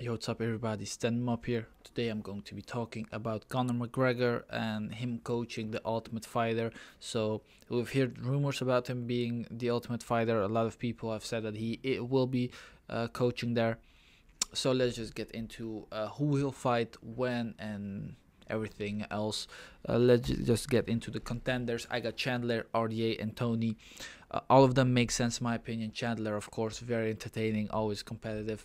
Yo, what's up everybody, Stand up here. Today I'm going to be talking about Conor McGregor and him coaching the Ultimate Fighter. So we've heard rumors about him being the Ultimate Fighter. A lot of people have said that it will be coaching there. So let's just get into who he'll fight, when, and everything else. Let's just get into the contenders. I got Chandler, RDA, and Tony. All of them make sense in my opinion. Chandler, of course, very entertaining, always competitive.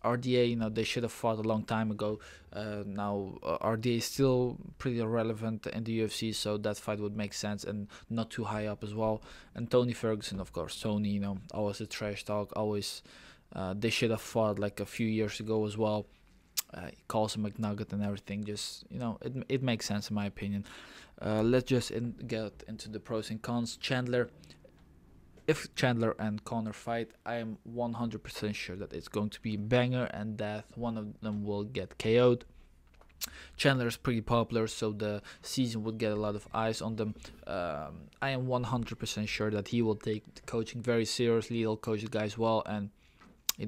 RDA, they should have fought a long time ago. Now RDA is still pretty relevant in the UFC, so that fight would make sense and not too high up as well. And Tony Ferguson, of course. Tony, always a trash talk. Always, they should have fought like a few years ago as well. He calls him McNugget and everything. Just it makes sense in my opinion. Let's just get into the pros and cons. Chandler. If Chandler and Conor fight, I am 100% sure that it's going to be a banger and that one of them will get KO'd. Chandler is pretty popular, so the season would get a lot of eyes on them. I am 100% sure that he will take the coaching very seriously. He'll coach the guys well and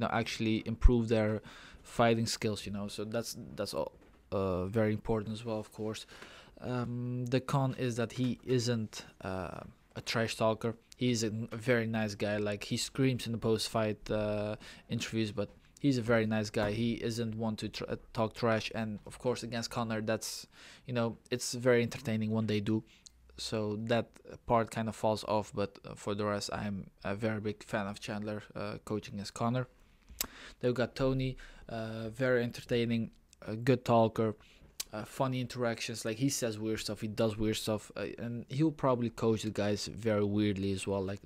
actually improve their fighting skills. So that's all very important as well, of course. The con is that he isn't a trash talker. He's a very nice guy. Like, he screams in the post-fight interviews, but he's a very nice guy. He isn't one to talk trash. And of course, against Conor, that's it's very entertaining when they do. So that part kind of falls off. But for the rest, I'm a very big fan of Chandler coaching as Conor. They've got Tony, very entertaining, a good talker. Funny interactions, like he says weird stuff, he does weird stuff, and he'll probably coach the guys very weirdly as well. Like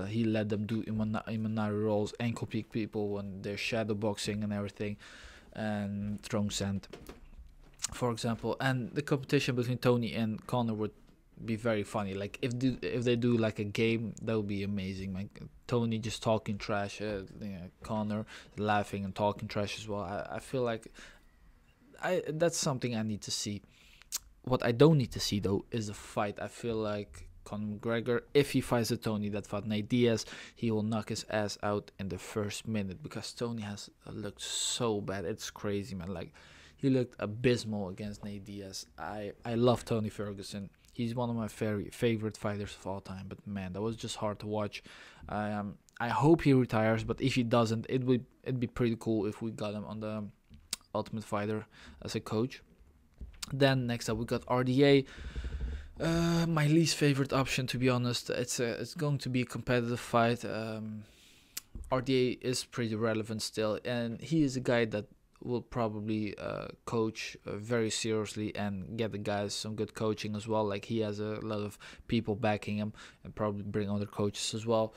he let them do Imanari rolls, ankle pick people when they're shadow boxing and everything, and throwing sand, for example. And the competition between Tony and Conor would be very funny. Like if they do like a game, that would be amazing. Like Tony just talking trash, Conor laughing and talking trash as well. I feel like that's something I need to see. What I don't need to see though is the fight. I feel like Conor McGregor, if he fights a Tony that fought Nate Diaz, he will knock his ass out in the first minute, because Tony has looked so bad. It's crazy, man. Like, he looked abysmal against Nate Diaz. I love Tony Ferguson. He's one of my favorite fighters of all time. But man, that was just hard to watch. I hope he retires, but if he doesn't, it'd be pretty cool if we got him on the Ultimate Fighter as a coach. Then next up we got RDA. My least favorite option, to be honest. It's going to be a competitive fight. RDA is pretty relevant still, and he is a guy that will probably coach very seriously and get the guys some good coaching as well. Like, he has a lot of people backing him and probably bring other coaches as well.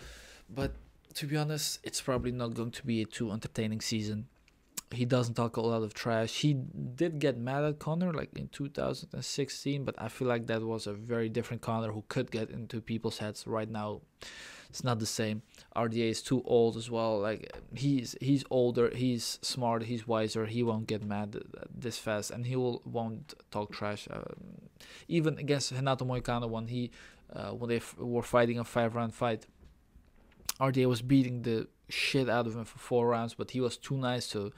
But to be honest, it's probably not going to be a too entertaining season. He doesn't talk a lot of trash. He did get mad at Conor like in 2016, but I feel like that was a very different Conor who could get into people's heads. Right now, it's not the same. RDA is too old as well. Like, he's older, he's smart, he's wiser. He won't get mad this fast, and he won't talk trash. Even against Renato Moicano, when they were fighting a 5-round fight, RDA was beating the shit out of him for 4 rounds, but he was too nice to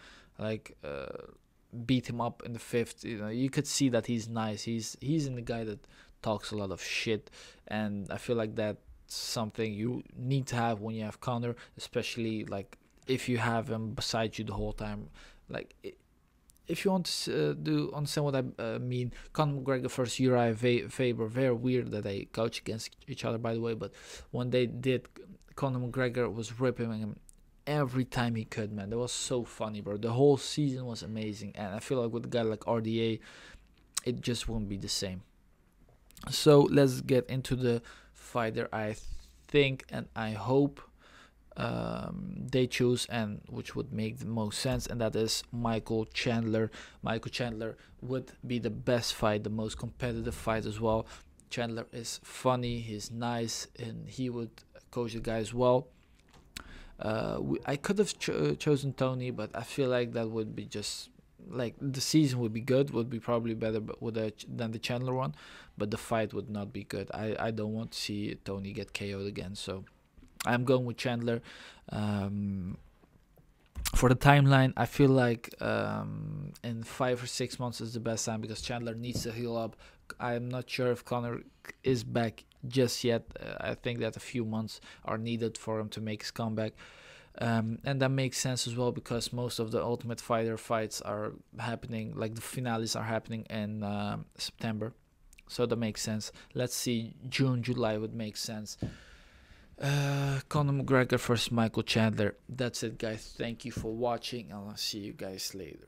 beat him up in the 5th. You could see that he's nice. He's in the guy that talks a lot of shit, and I feel like that's something you need to have when you have Conor, especially like if you have him beside you the whole time. Like, if you want to understand what I mean, Conor McGregor versus Uriah Faber, very weird that they coach against each other, by the way, but when they did, Conor McGregor was ripping him every time he could, man. That was so funny, bro. The whole season was amazing, and I feel like with a guy like RDA, it just won't be the same. So let's get into the fighter I think and I hope they choose, and which would make the most sense, and that is Michael Chandler. Michael Chandler would be the best fight, the most competitive fight as well. Chandler is funny, he's nice, and he would coach the guys well. I could have chosen Tony, but I feel like that would be just like, the season would be good, would be probably better than the Chandler one, but the fight would not be good. I don't want to see Tony get KO'd again, so I'm going with Chandler. For the timeline, I feel like in 5 or 6 months is the best time, because Chandler needs to heal up. I'm not sure if Conor is back just yet. I think that a few months are needed for him to make his comeback. And that makes sense as well, because most of the Ultimate Fighter fights are happening, like the finales are happening in September. So that makes sense. Let's see, June, July would make sense. Conor McGregor versus Michael Chandler. That's it, guys. Thank you for watching. I'll see you guys later.